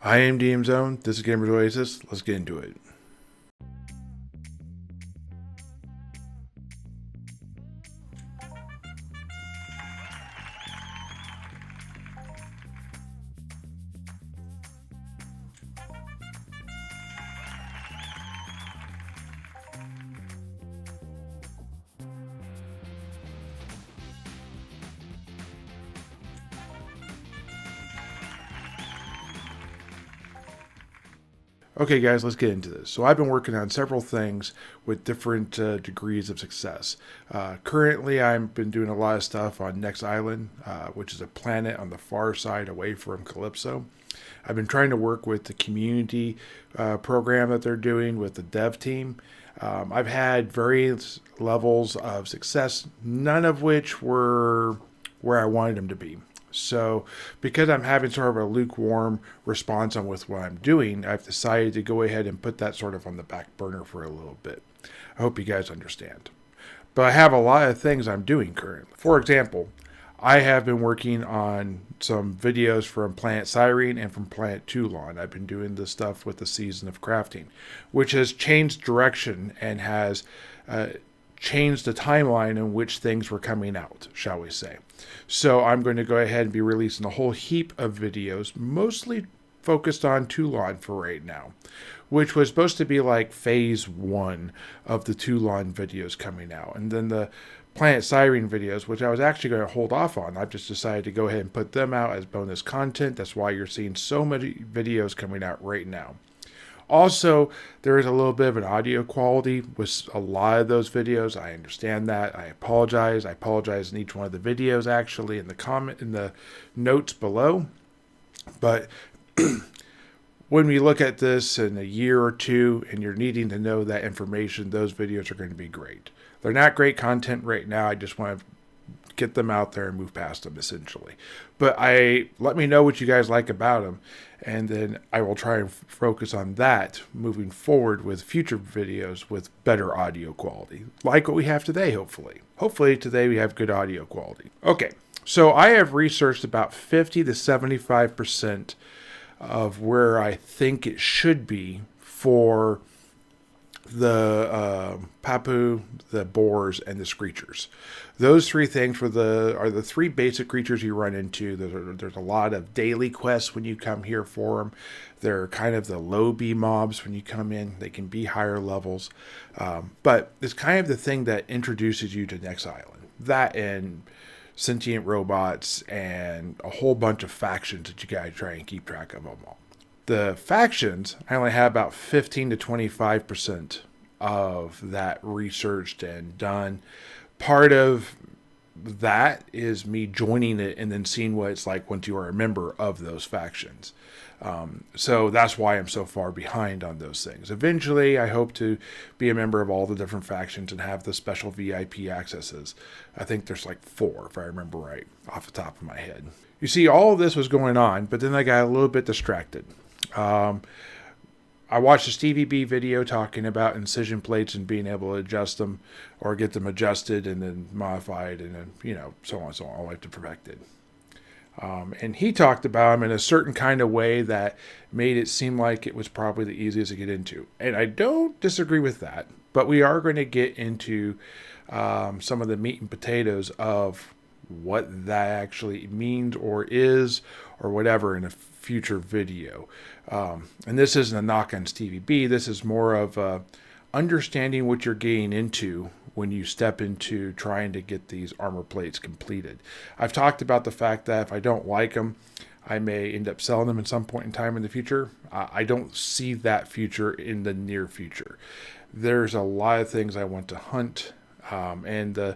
I am DM Zone. This is Gamer's Oasis. Let's get into it. Okay, guys, let's get into this. So, I've been working on several things with different degrees of success. Currently, I've been doing a lot of stuff on Next Island, which is a planet on the far side away from Calypso. I've been trying to work with the community program that they're doing with the dev team. I've had various levels of success, none of which were where I wanted them to be. So, because I'm having sort of a lukewarm response on with what I'm doing, I've decided to go ahead and put that sort of on the back burner for a little bit. I hope you guys understand. But I have a lot of things I'm doing currently. For example, I have been working on some videos from Planet Cyrene and from Planet Toulon. I've been doing this stuff with the Season of Crafting, which has changed direction and has changed the timeline in which things were coming out, shall we say. So I'm going to go ahead and be releasing a whole heap of videos, mostly focused on Toulon for right now, which was supposed to be like phase one of the Toulon videos coming out. And then the Planet Cyrene videos, which I was actually going to hold off on. I've just decided to go ahead and put them out as bonus content. That's why you're seeing so many videos coming out right now. Also, there is a little bit of an audio quality with a lot of those videos. I understand that. I apologize. I apologize in each one of the videos, actually, in the notes below. But when we look at this in a year or two and you're needing to know that information, those videos are going to be great. They're not great content right now. I just want to get them out there and move past them, essentially. But let me know what you guys like about them, and then I will try and focus on that moving forward with future videos with better audio quality, like what we have today, hopefully. Hopefully today we have good audio quality. Okay, so I have researched about 50 to 75% of where I think it should be for the Papu, the boars, and the screechers. Those three things are the three basic creatures you run into. There's a lot of daily quests when you come here for them. They're kind of the low B mobs when you come in. They can be higher levels, but it's kind of the thing that introduces you to Next Island. That and sentient robots and a whole bunch of factions that you gotta try and keep track of them all. The factions, I only have about 15 to 25% of that researched and done. Part of that is me joining it and then seeing what it's like once you are a member of those factions. So that's why I'm so far behind on those things. Eventually, I hope to be a member of all the different factions and have the special VIP accesses. I think there's like 4, if I remember right, off the top of my head. You see, all of this was going on, but then I got a little bit distracted. I watched a Stevie B video talking about incision plates and being able to adjust them or get them adjusted and then modified and then, so on and so on, all the way to perfected. And he talked about them in a certain kind of way that made it seem like it was probably the easiest to get into. And I don't disagree with that, but we are going to get into some of the meat and potatoes of what that actually means or is or whatever in a future video. And this isn't a knock on Stevie B. This is more of understanding what you're getting into when you step into trying to get these armor plates completed. I've talked about the fact that if I don't like them, I may end up selling them at some point in time in the future. I don't see that future in the near future. There's a lot of things I want to hunt, and the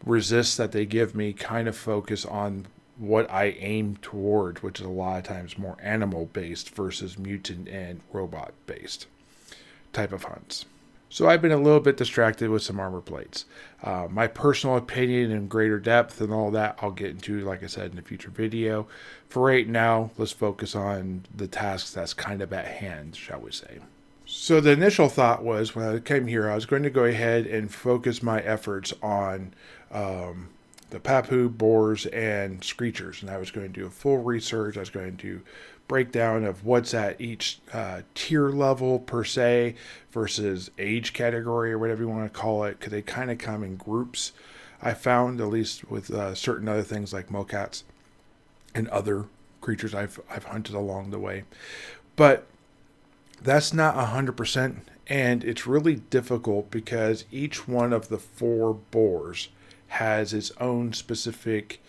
resists that they give me kind of focus on what I aim toward, which is a lot of times more animal based versus mutant and robot based type of hunts. So I've been a little bit distracted with some armor plates. My personal opinion in greater depth and all that I'll get into, like I said, in a future video. For right now, let's focus on the tasks that's kind of at hand, shall we say. So the initial thought was when I came here, I was going to go ahead and focus my efforts on the the Papu, boars, and screechers. And I was going to do a full research. I was going to breakdown of what's at each tier level per se versus age category or whatever you want to call it, because they kind of come in groups. I found, at least with certain other things like mocats and other creatures I've hunted along the way. But that's not 100%, and it's really difficult because each one of the 4 boars has its own specific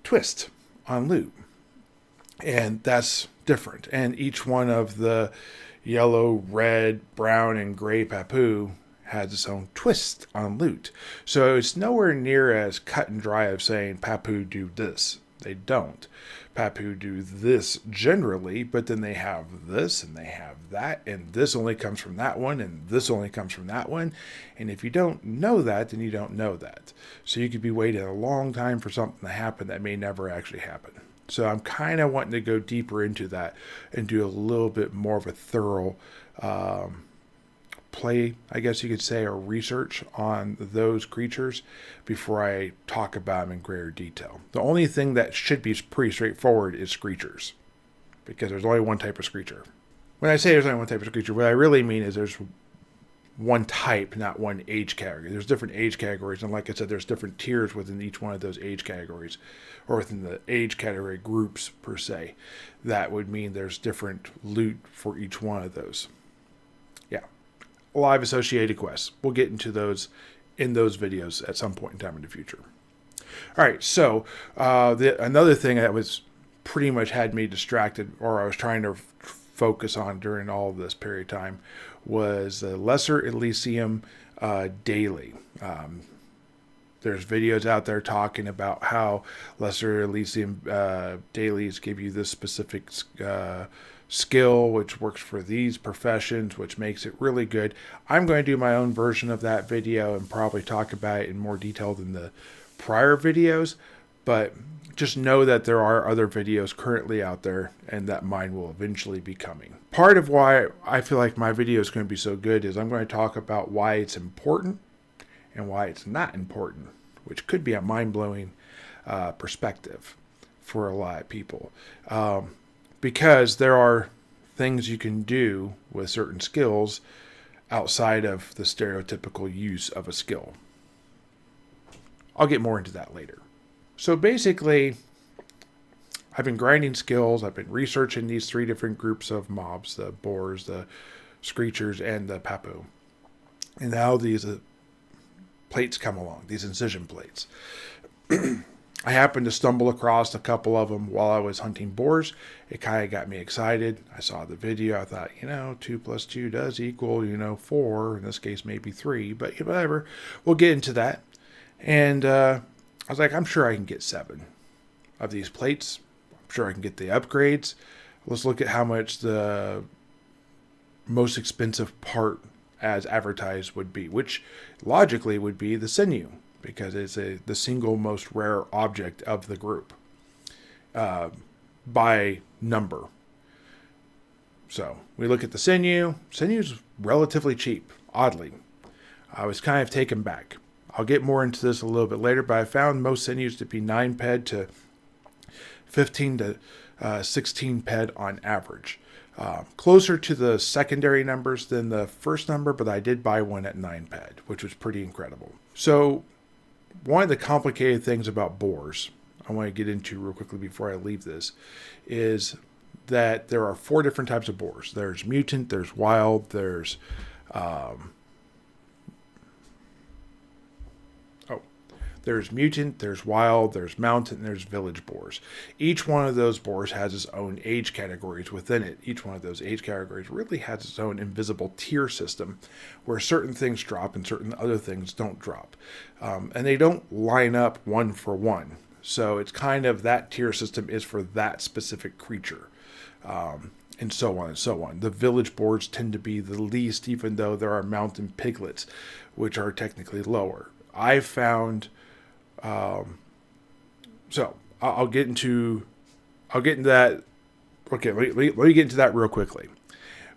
twist on loot. And that's different. And each one of the yellow, red, brown, and gray Papu has its own twist on loot. So it's nowhere near as cut and dry of saying Papu do this. They don't. Papu do this generally, but then they have this and they have that, and this only comes from that one, and this only comes from that one. And if you don't know that, then you don't know that. So you could be waiting a long time for something to happen that may never actually happen. So I'm kind of wanting to go deeper into that and do a little bit more of a thorough play, I guess you could say, or research on those creatures before I talk about them in greater detail. The only thing that should be pretty straightforward is screechers, because there's only one type of screecher. When I say there's only one type of screecher, what I really mean is there's one type, not one age category. There's different age categories, and like I said, there's different tiers within each one of those age categories, or within the age category groups per se. That would mean there's different loot for each one of those. Yeah. Live associated quests. We'll get into those in those videos at some point in time in the future. All right, so another thing that was pretty much had me distracted, or I was trying to focus on during all of this period of time, was the Lesser Elysium daily. There's videos out there talking about how Lesser Elysium dailies give you this specific skill, which works for these professions, which makes it really good. I'm going to do my own version of that video and probably talk about it in more detail than the prior videos, but just know that there are other videos currently out there and that mine will eventually be coming. Part of why I feel like my video is going to be so good is I'm going to talk about why it's important and why it's not important, which could be a mind-blowing perspective for a lot of people. Because there are things you can do with certain skills outside of the stereotypical use of a skill. I'll get more into that later. So basically, I've been grinding skills. I've been researching these 3 different groups of mobs, the boars, the screechers, and the Papu. And now these plates come along, these incision plates. I happened to stumble across a couple of them while I was hunting boars. It kind of got me excited. I saw the video. I thought, 2 plus 2 does equal, 4. In this case, maybe 3. But whatever. We'll get into that. And I was like, I'm sure I can get 7 of these plates. I'm sure I can get the upgrades. Let's look at how much the most expensive part as advertised would be, which logically would be the sinew, because it's the single most rare object of the group by number. So we look at the sinew. Sinew's relatively cheap, oddly. I was kind of taken back. I'll get more into this a little bit later, but I found most sinews to be 9 ped to 15 to 16 ped on average. Closer to the secondary numbers than the first number, but I did buy one at 9 ped, which was pretty incredible. So one of the complicated things about boars I want to get into real quickly before I leave this is that there are 4 different types of boars. There's mutant, there's wild, there's mutant, there's wild, there's mountain, and there's village boars. Each one of those boars has its own age categories within it. Each one of those age categories really has its own invisible tier system where certain things drop and certain other things don't drop. And they don't line up one for one. So it's kind of that tier system is for that specific creature. And so on and so on. The village boars tend to be the least, even though there are mountain piglets, which are technically lower. I've found... so I'll get into that. Okay, let me get into that real quickly.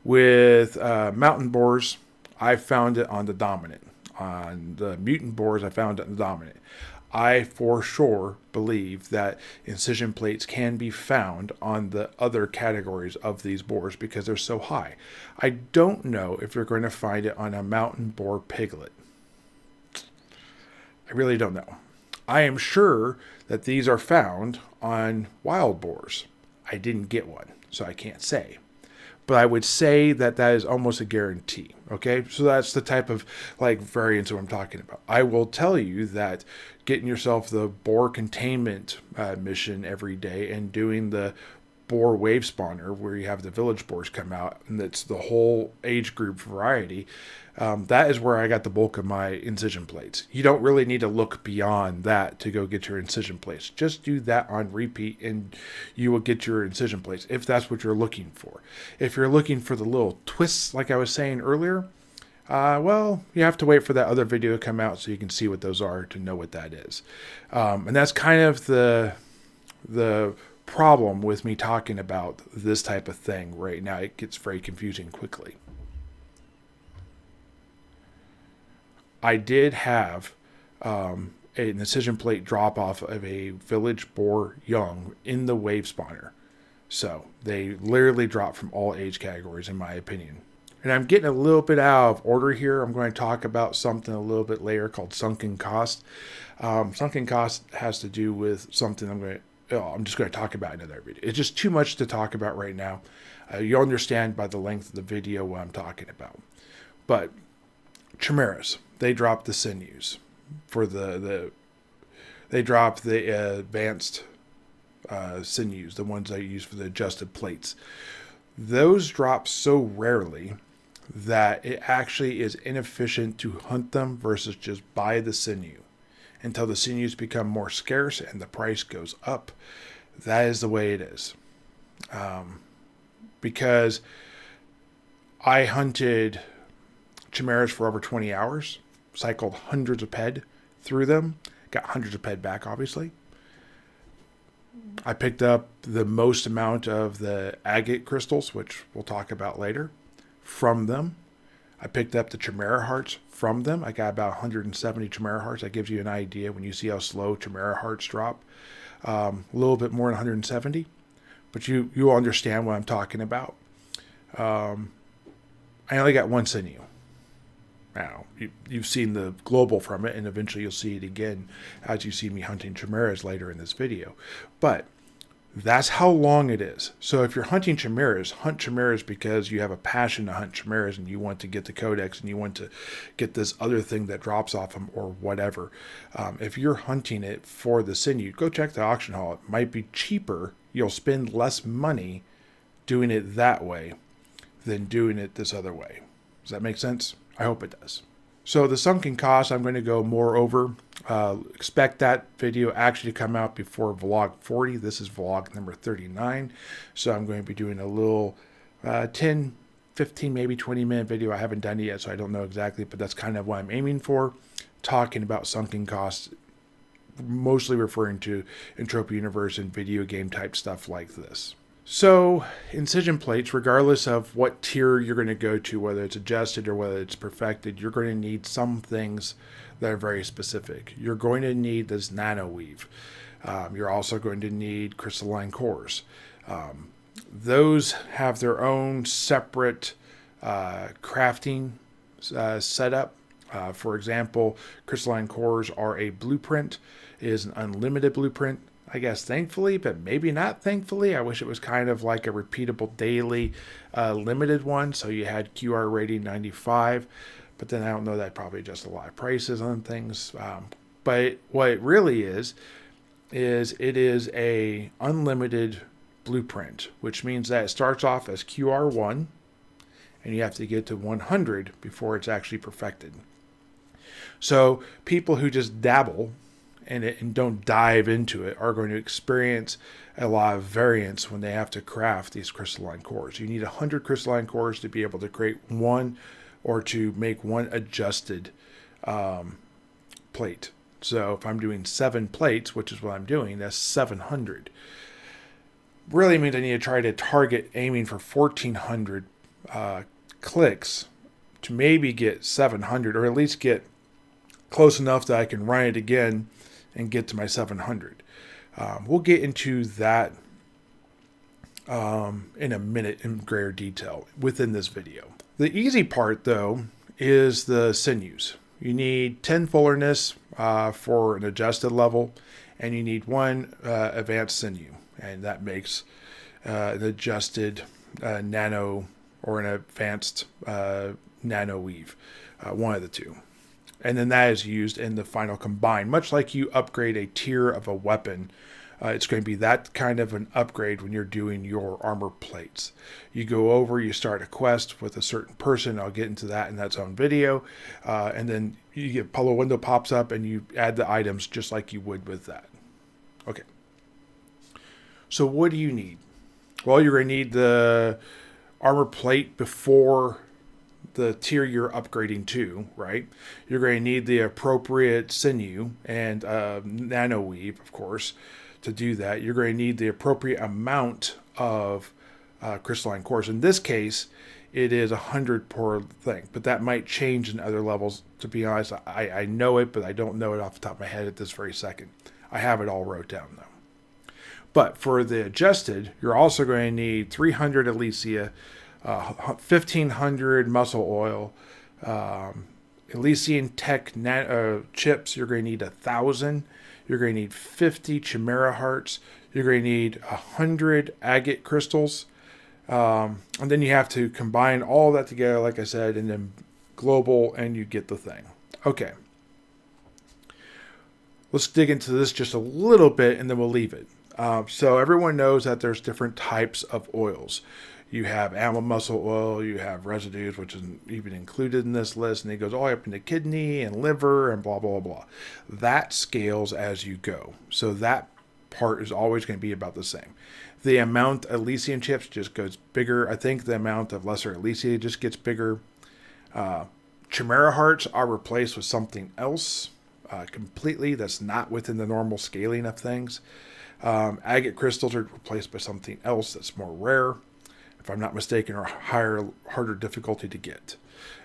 With mountain boars, I found it on the dominant. on the mutant bores I found on the dominant. I for sure believe that incision plates can be found on the other categories of these bores because they're so high. I don't know if you're going to find it on a mountain boar piglet. I really don't know. I am sure that these are found on wild boars. I didn't get one, so I can't say. But I would say that that is almost a guarantee. Okay, so that's the type of variance that I'm talking about. I will tell you that getting yourself the boar containment mission every day and doing the boar wave spawner where you have the village boars come out and that's the whole age group variety, that is where I got the bulk of my incision plates. You don't really need to look beyond that to go get your incision plates. Just do that on repeat and you will get your incision plates if that's what you're looking for. If you're looking for the little twists like I was saying earlier, well, you have to wait for that other video to come out so you can see what those are to know what that is. And that's kind of the problem with me talking about this type of thing right now. It gets very confusing quickly. I did have an incision plate drop off of a village boar young in the wave spawner. So they literally drop from all age categories in my opinion. And I'm getting a little bit out of order here. I'm going to talk about something a little bit later called sunken cost. Sunken cost has to do with something I'm just going to talk about in another video. It's just too much to talk about right now. You'll understand by the length of the video what I'm talking about. But chimeras, they drop the sinews for they drop the advanced sinews, the ones I use for the adjusted plates. Those drop so rarely that it actually is inefficient to hunt them versus just buy the sinew until the sinews become more scarce and the price goes up. That is the way it is. Because I hunted chimeras for over 20 hours, cycled hundreds of ped through them, got hundreds of ped back, obviously. I picked up the most amount of the agate crystals, which we'll talk about later, from them. I picked up the chimera hearts from them. I got about 170 chimera hearts. That gives you an idea when you see how slow chimera hearts drop. A little bit more than 170, but you'll understand what I'm talking about. I only got one sinew. Now, you've seen the global from it, and eventually you'll see it again as you see me hunting chimeras later in this video. But that's how long it is. So if you're hunting chimeras, hunt chimeras because you have a passion to hunt chimeras and you want to get the codex and you want to get this other thing that drops off them or whatever. If you're hunting it for the sinew, go check the auction hall. It might be cheaper. You'll spend less money doing it that way than doing it this other way. Does that make sense? I hope it does. So the sunken cost, I'm going to go more over. Expect that video actually to come out before vlog 40. This is vlog number 39. So I'm going to be doing a little 10, 15, maybe 20-minute video. I haven't done it yet, so I don't know exactly, but that's kind of what I'm aiming for. Talking about sunken costs, mostly referring to Entropia Universe and video game type stuff like this. So, incision plates, regardless of what tier you're going to go to, whether it's adjusted or whether it's perfected, you're going to need some things that are very specific. You're going to need this nano weave. You're also going to need crystalline cores. Those have their own separate crafting setup. For example, crystalline cores are a blueprint. It is an unlimited blueprint. I guess thankfully, but maybe not thankfully. I wish it was kind of like a repeatable daily limited one. So you had QR rating 95, but then I don't know, that probably just a lot of prices on things. But what it really is it is a unlimited blueprint, which means that it starts off as QR1 and you have to get to 100 before it's actually perfected. So people who just dabble in it and don't dive into it are going to experience a lot of variance when they have to craft these crystalline cores. You need 100 crystalline cores to be able to create one or to make one adjusted plate. So if I'm doing 7 plates, which is what I'm doing, that's 700. Really means I need to try to target aiming for 1,400 clicks to maybe get 700, or at least get close enough that I can run it again and get to my 700. We'll get into that in a minute in greater detail within this video. The easy part, though, is the sinews. You need 10 fullerness for an adjusted level, and you need 1 advanced sinew, and that makes an adjusted nano or an advanced nano weave, one of the two. And then that is used in the final combine. Much like you upgrade a tier of a weapon, it's going to be that kind of an upgrade when you're doing your armor plates. You go over, you start a quest with a certain person. I'll get into that in that own video. And then you get a window pops up and you add the items just like you would with that. Okay. So what do you need? Well, you're going to need the armor plate before the tier you're upgrading to, right? You're going to need the appropriate sinew and nano weave, of course, to do that. You're going to need the appropriate amount of crystalline cores. In this case, it is 100 per thing, but that might change in other levels. To be honest, I know it, but I don't know it off the top of my head at this very second. I have it all wrote down, though. But for the adjusted, you're also going to need 300 Elysia, 1,500 muscle oil, Elysian tech chips. You're going to need 1,000. You're going to need 50 chimera hearts. You're going to need 100 agate crystals. And then you have to combine all that together, like I said, and then global, and you get the thing. Okay. Let's dig into this just a little bit, and then we'll leave it. So everyone knows that there's different types of oils. You have animal muscle oil, you have residues, which isn't even included in this list, and it goes all the way up into kidney and liver and blah, blah, blah. That scales as you go. So that part is always going to be about the same. The amount of Elysian chips just goes bigger. I think the amount of lesser Elysia just gets bigger. Chimera hearts are replaced with something else completely that's not within the normal scaling of things. Agate crystals are replaced by something else that's more rare, if I'm not mistaken, or harder difficulty to get.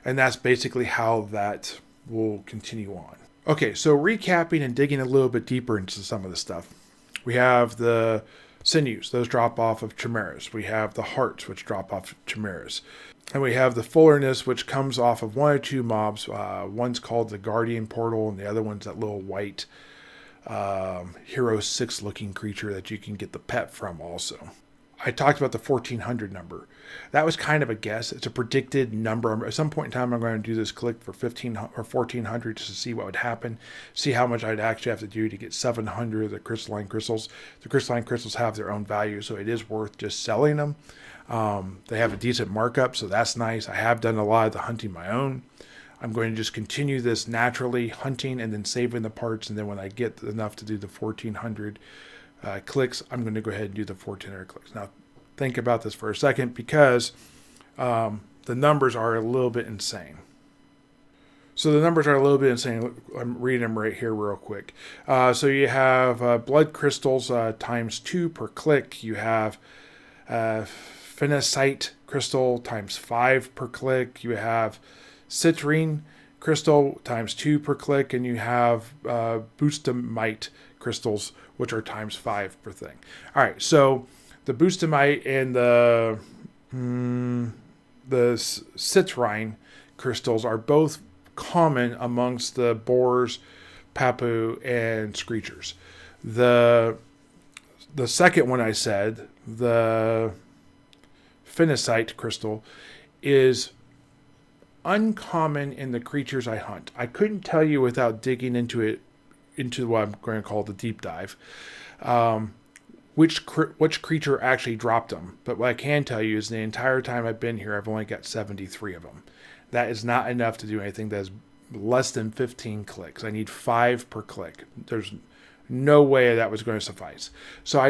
And that's basically how that will continue on. Okay, so recapping and digging a little bit deeper into some of the stuff. We have the sinews, those drop off of chimeras. We have the hearts, which drop off chimeras. And we have the fullerness, which comes off of 1 or 2 mobs. One's called the Guardian Portal, and the other one's that little white Hero 6 looking creature that you can get the pet from also. I talked about the 1,400 number. That was kind of a guess. It's a predicted number. At some point in time, I'm going to do this click for 1,500 or 1,400 just to see what would happen, see how much I'd actually have to do to get 700 of the crystalline crystals. The crystalline crystals have their own value, so it is worth just selling them. They have a decent markup, so that's nice. I have done a lot of the hunting my own. I'm going to just continue this naturally, hunting and then saving the parts, and then when I get enough to do the 1,400 clicks, I'm going to go ahead and do the 1,400 clicks. Now, think about this for a second, because the numbers are a little bit insane. So the numbers are a little bit insane. I'm reading them right here real quick. So you have blood crystals times 2 per click. You have phenacite crystal times 5 per click. You have citrine crystal times 2 per click. And you have boostamite crystals, which are times 5 per thing. All right, so the boostamite and the citrine crystals are both common amongst the boars, papu, and screechers. The second one I said, the phenacite crystal, is uncommon in the creatures I hunt. I couldn't tell you without digging into it, into what I'm going to call the deep dive, which creature actually dropped them. But what I can tell you is the entire time I've been here, I've only got 73 of them. That is not enough to do anything. That is less than 15 clicks. I need 5 per click. There's no way that was going to suffice. So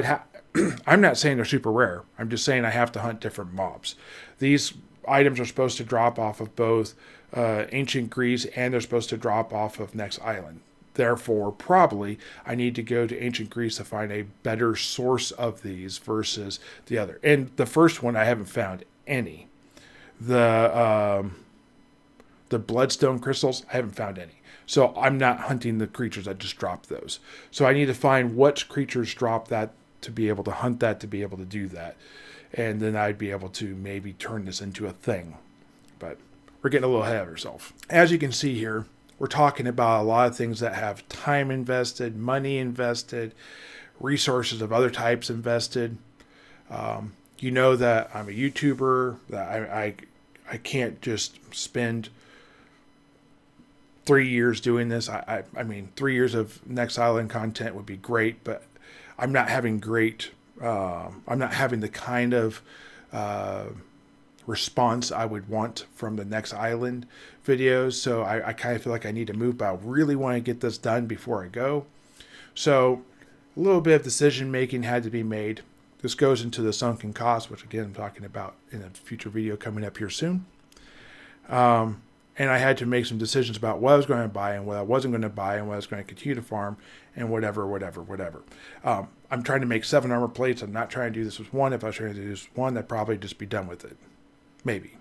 I'm not saying they're super rare. I'm just saying I have to hunt different mobs. These items are supposed to drop off of both ancient Greece, and they're supposed to drop off of next island. Therefore, probably I need to go to ancient Greece to find a better source of these versus the other. And the first one, I haven't found any. The bloodstone crystals, I haven't found any. So I'm not hunting the creatures that just drop those. So I need to find what creatures drop that to be able to hunt that, to be able to do that. And then I'd be able to maybe turn this into a thing. But we're getting a little ahead of ourselves. As you can see here, we're talking about a lot of things that have time invested, money invested, resources of other types invested. You know that I'm a YouTuber, that I can't just spend 3 years doing this. I mean, 3 years of Next Island content would be great, but I'm not having I'm not having the kind of response I would want from the Next Island videos. So I kind of feel like I need to move, but I really want to get this done before I go. So a little bit of decision making had to be made. This goes into the sunken cost, which again I'm talking about in a future video coming up here soon. And I had to make some decisions about what I was going to buy and what I wasn't going to buy and what I was going to continue to farm and whatever. I'm trying to make 7 armor plates. I'm not trying to do this with 1. If I was trying to do this with 1, I'd probably just be done with it. Maybe.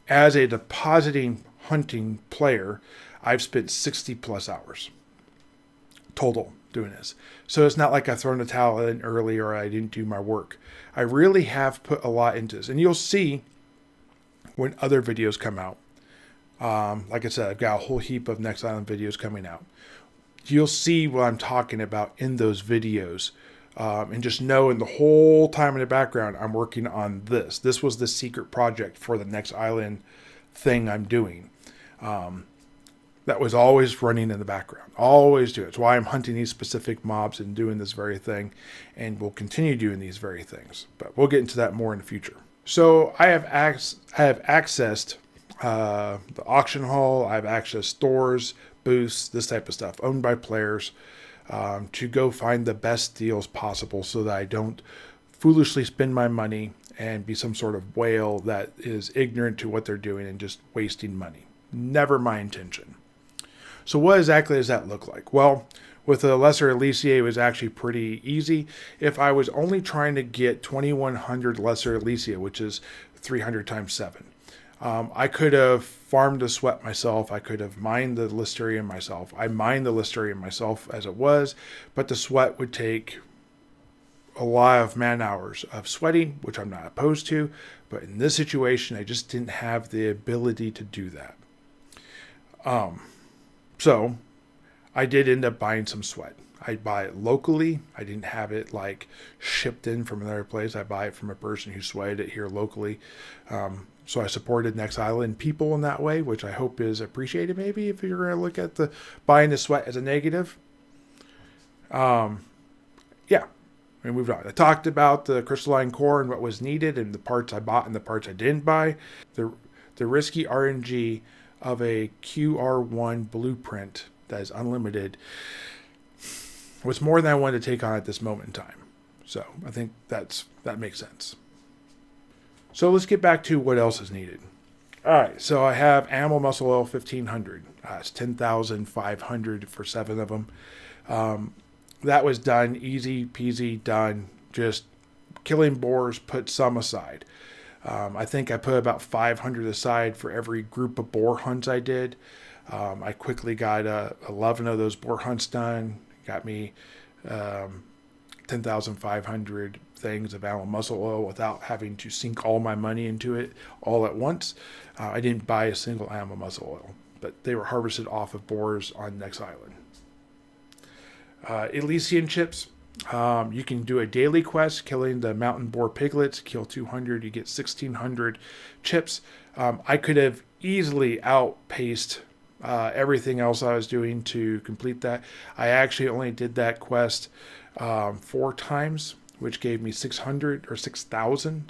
As a depositing hunting player, I've spent 60 plus hours total doing this. So it's not like I've thrown the towel in early or I didn't do my work. I really have put a lot into this. And you'll see when other videos come out. Like I said, I've got a whole heap of Next Island videos coming out. You'll see what I'm talking about in those videos. And just know in the whole time in the background, I'm working on this. This was the secret project for the Next Island thing I'm doing. That was always running in the background. Always do it. It's why I'm hunting these specific mobs and doing this very thing. And we'll continue doing these very things. But we'll get into that more in the future. So I have accessed the auction hall. I've accessed stores, booths, this type of stuff owned by players to go find the best deals possible so that I don't foolishly spend my money and be some sort of whale that is ignorant to what they're doing and just wasting money. Never my intention. So what exactly does that look like? Well, with the Lesser Elysia, it was actually pretty easy. If I was only trying to get 2100 Lesser Elysia, which is 300 times 7, I could have farmed the sweat myself. I could have mined the Listerium myself. I mined the Listerium myself as it was, but the sweat would take a lot of man hours of sweating, which I'm not opposed to. But in this situation, I just didn't have the ability to do that. So I did end up buying some sweat. I buy it locally. I didn't have it like shipped in from another place. I buy it from a person who sweated it here locally. So I supported Next Island people in that way, which I hope is appreciated maybe if you're going to look at the buying the sweat as a negative. Yeah, we moved on. I talked about the crystalline core and what was needed and the parts I bought and the parts I didn't buy. The risky RNG of a QR1 blueprint that is unlimited was more than I wanted to take on at this moment in time. So I think that makes sense. So let's get back to what else is needed. All right, so I have animal muscle oil 1500. It's 10,500 for 7 of them. That was done, easy peasy, done. Just killing boars, put some aside. I think I put about 500 aside for every group of boar hunts I did. I quickly got 11 of those boar hunts done. Got me 10,500 things of animal muscle oil without having to sink all my money into it all at once. I didn't buy a single animal muscle oil, but they were harvested off of boars on Next Island. Elysian chips. You can do a daily quest, killing the mountain boar piglets, kill 200, you get 1,600 chips. I could have easily outpaced everything else I was doing to complete that. I actually only did that quest 4 times, which gave me 600 or 6,000,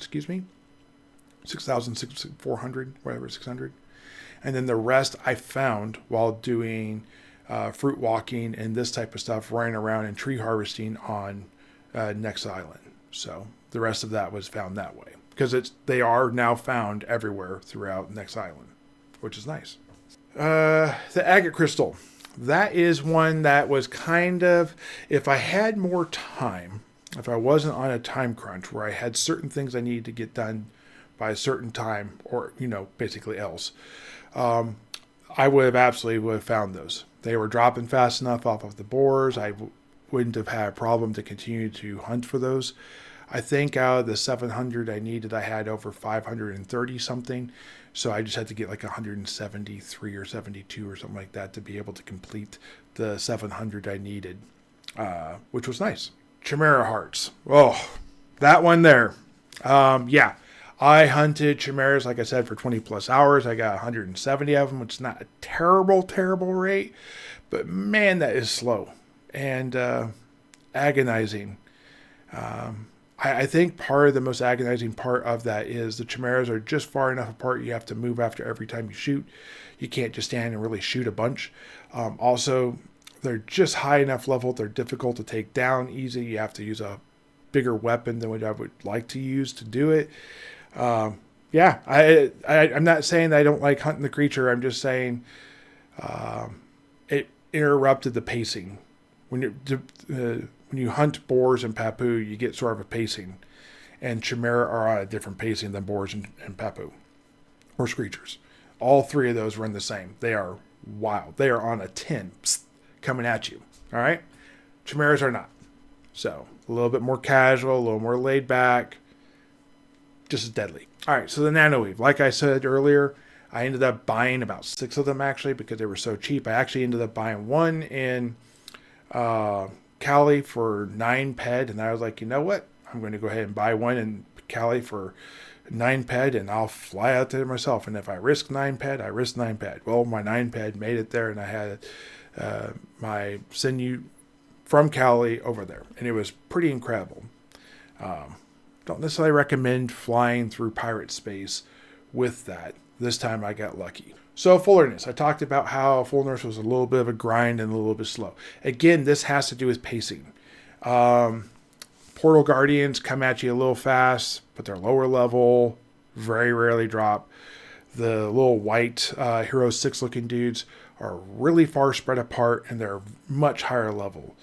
6,400, whatever, 600. And then the rest I found while doing fruit walking and this type of stuff, running around and tree harvesting on Next Island. So the rest of that was found that way because they are now found everywhere throughout Next Island, which is nice. The agate crystal. That is one that was kind of, if I had more time, if I wasn't on a time crunch where I had certain things I needed to get done by a certain time, or, basically else, I would have found those. They were dropping fast enough off of the boars. I wouldn't have had a problem to continue to hunt for those. I think out of the 700 I needed, I had over 530 something. So I just had to get like 173 or 72 or something like that to be able to complete the 700 I needed, which was nice. Chimera hearts. Oh, that one there. Yeah, I hunted chimeras, like I said, for 20 plus hours. I got 170 of them, which is not a terrible, terrible rate. But man, that is slow and agonizing. I think part of the most agonizing part of that is the chimeras are just far enough apart. You have to move after every time you shoot. You can't just stand and really shoot a bunch. Also, they're just high enough level. They're difficult to take down easy. You have to use a bigger weapon than what I would like to use to do it. Yeah, I'm not saying that I don't like hunting the creature. I'm just saying it interrupted the pacing. When you hunt boars and papu, you get sort of a pacing. And chimera are on a different pacing than boars and papu, or screechers. All three of those run the same. They are wild. They are on a 10 coming at you. All right? Chimeras are not. So, a little bit more casual, a little more laid back, just as deadly. All right, so the nanoweave. Like I said earlier, I ended up buying about 6 of them, actually, because they were so cheap. I actually ended up buying one in Cali for 9 ped, and I was like, you know what? I'm going to go ahead and buy one in Cali for 9 ped, and I'll fly out there myself. And if I risk 9 ped, I risk 9 ped. Well, my 9 ped made it there, and I had my sinew from Cali over there, and it was pretty incredible. Don't necessarily recommend flying through pirate space with that. This time I got lucky. So fullerness. I talked about how fullerness was a little bit of a grind and a little bit slow. Again, this has to do with pacing. Portal Guardians come at you a little fast, but they're lower level, very rarely drop. The little white Hero 6 looking dudes are really far spread apart, and they're much higher level.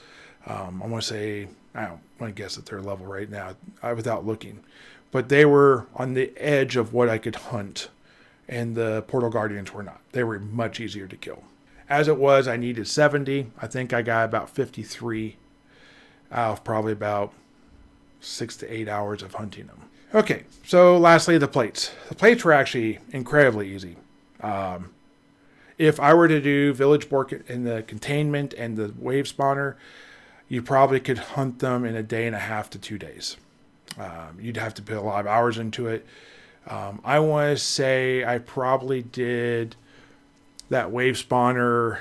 I want to say, I don't want to guess at their level right now without looking. But they were on the edge of what I could hunt, and the Portal Guardians were not. They were much easier to kill. As it was, I needed 70. I think I got about 53 out of probably about 6 to 8 hours of hunting them. Okay, so lastly, the plates. The plates were actually incredibly easy. If I were to do village boar in the containment and the wave spawner, you probably could hunt them in a day and a half to 2 days. You'd have to put a lot of hours into it. I want to say I probably did that wave spawner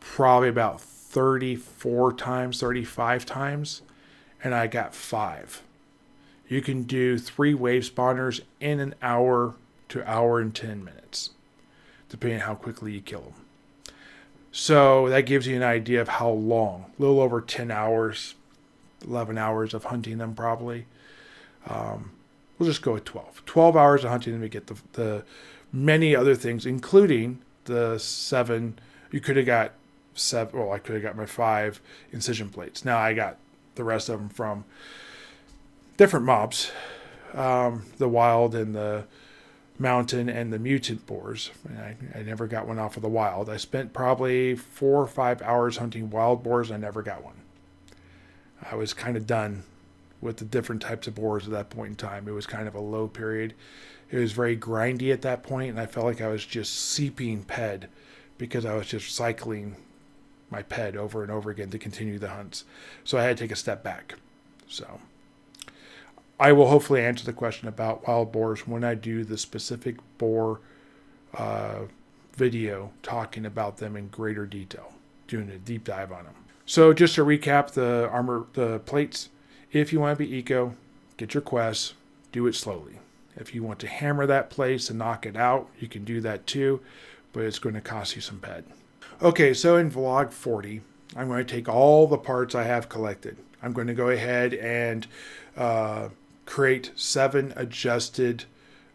probably about 34 times, 35 times, and I got 5. You can do 3 wave spawners in an hour to hour and 10 minutes, depending on how quickly you kill them. So that gives you an idea of how long. A little over 10 hours, 11 hours of hunting them probably. We'll just go with 12. 12 hours of hunting them to get the many other things, including the 7. You could have got 7. Well, I could have got my 5 incision plates. Now I got the rest of them from different mobs. The wild and the mountain and the mutant boars. I never got one off of the wild. I spent probably 4 or 5 hours hunting wild boars, and I never got one. I was kind of done with the different types of boars at that point in time. It was kind of a low period. It was very grindy at that point, and I felt like I was just seeping ped because I was just cycling my ped over and over again to continue the hunts. So I had to take a step back. So I will hopefully answer the question about wild boars when I do the specific boar video talking about them in greater detail, doing a deep dive on them. So just to recap the plates, if you want to be eco, get your quests, do it slowly. If you want to hammer that place and knock it out, you can do that too, but it's going to cost you some ped. Okay, so in vlog 40, I'm going to take all the parts I have collected. I'm going to go ahead and create 7 adjusted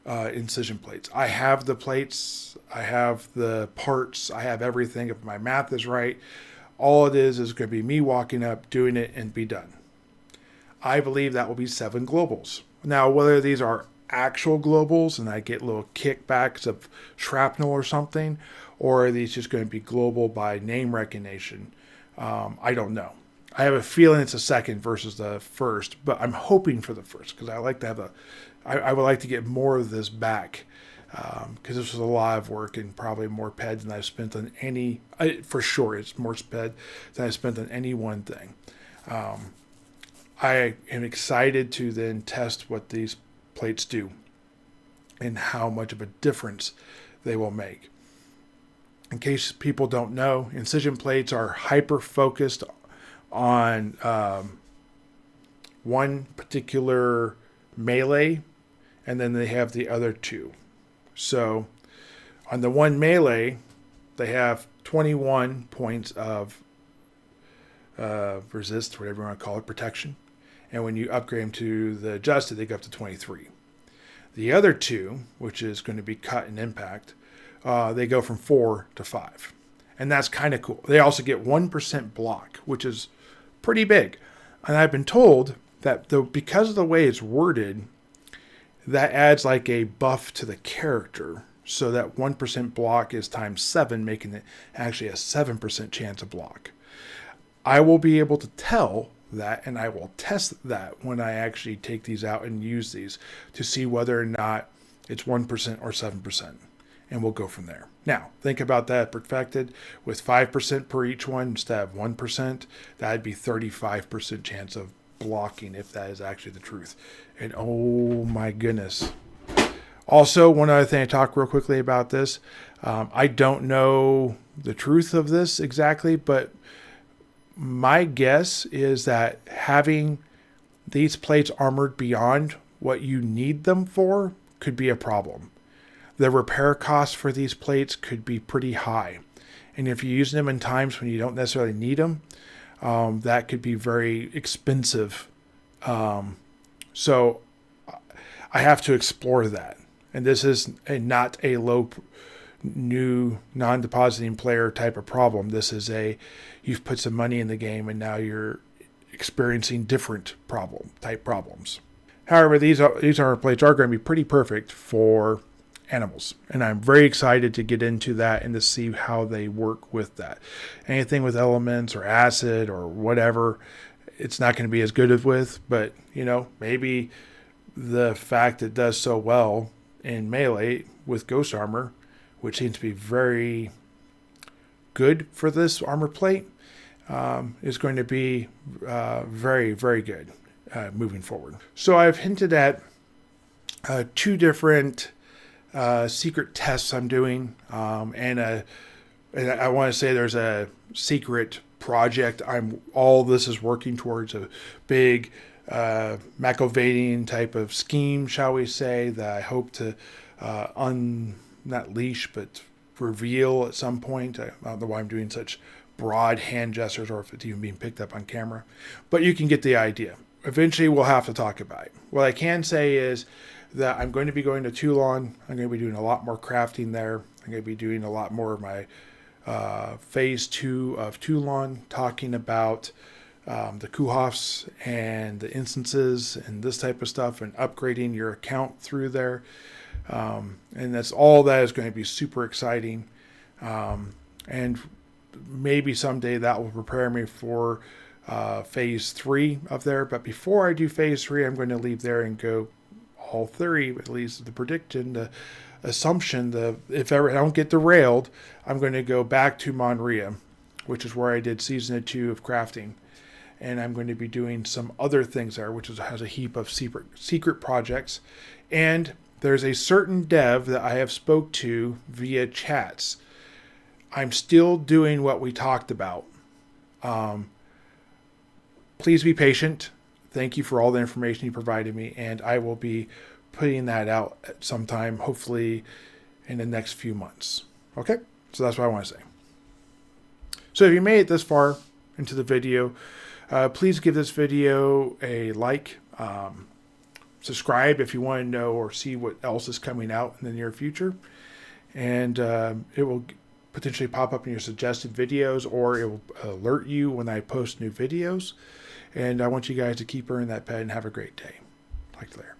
incision plates. I have the plates, I have the parts, I have everything. If my math is right, all it is going to be me walking up, doing it, and be done. I believe that will be 7 globals. Now, whether these are actual globals and I get little kickbacks of shrapnel or something, or are these just going to be global by name recognition, I don't know. I have a feeling it's a second versus the first, but I'm hoping for the first because I like to have I would like to get more of this back because this was a lot of work and probably more ped than I've spent on any, for sure it's more ped than I've spent on any one thing. I am excited to then test what these plates do and how much of a difference they will make. In case people don't know, incision plates are hyper focused on one particular melee, and then they have the other two. So on the one melee, they have 21 points of resist, whatever you want to call it, protection. And when you upgrade them to the adjusted, they go up to 23. The other two, which is going to be cut and impact, they go from 4 to 5. And that's kind of cool. They also get 1% block, which is pretty big. And I've been told that because of the way it's worded, that adds like a buff to the character. So that 1% block is times 7, making it actually a 7% chance of block. I will be able to tell that, and I will test that when I actually take these out and use these to see whether or not it's 1% or 7. And we'll go from there. Now, think about that perfected with 5% per each one instead of 1%. That'd be 35% chance of blocking if that is actually the truth. And oh my goodness. Also, one other thing I talk real quickly about this. I don't know the truth of this exactly, but my guess is that having these plates armored beyond what you need them for could be a problem. The repair costs for these plates could be pretty high. And if you're using them in times when you don't necessarily need them, that could be very expensive. So I have to explore that. And this is not a new non-depositing player type of problem. This is you've put some money in the game and now you're experiencing different type problems. However, these armor plates are going to be pretty perfect for animals, and I'm very excited to get into that and to see how they work with that. Anything with elements or acid or whatever, it's not going to be as good as with, but maybe the fact it does so well in melee with ghost armor, which seems to be very good for this armor plate, is going to be very, very good moving forward. So I've hinted at 2 different secret tests I'm doing, and I want to say there's a secret project all this is working towards, a big Machiavellian type of scheme, shall we say, that I hope to not leash but reveal at some point. I don't know why I'm doing such broad hand gestures or if it's even being picked up on camera, but you can get the idea. Eventually we'll have to talk about it. What I can say is that I'm going to be going to Toulon. I'm going to be doing a lot more crafting there. I'm going to be doing a lot more of my phase 2 of Toulon, talking about the Kuhofs and the instances and this type of stuff, and upgrading your account through there. And that's all that is going to be super exciting. And maybe someday that will prepare me for phase 3 of there. But before I do phase 3, I'm going to leave there and go all 3, at least the prediction, the assumption, if ever I don't get derailed, I'm going to go back to Monria, which is where I did season 2 of crafting. And I'm going to be doing some other things there, which has a heap of secret projects. And there's a certain dev that I have spoke to via chats. I'm still doing what we talked about. Please be patient. Thank you for all the information you provided me, and I will be putting that out at some time, hopefully in the next few months. Okay? So that's what I want to say. So if you made it this far into the video, please give this video a like. Subscribe if you want to know or see what else is coming out in the near future. And it will potentially pop up in your suggested videos, or it will alert you when I post new videos. And I want you guys to keep earning that pet and have a great day. Talk to you later.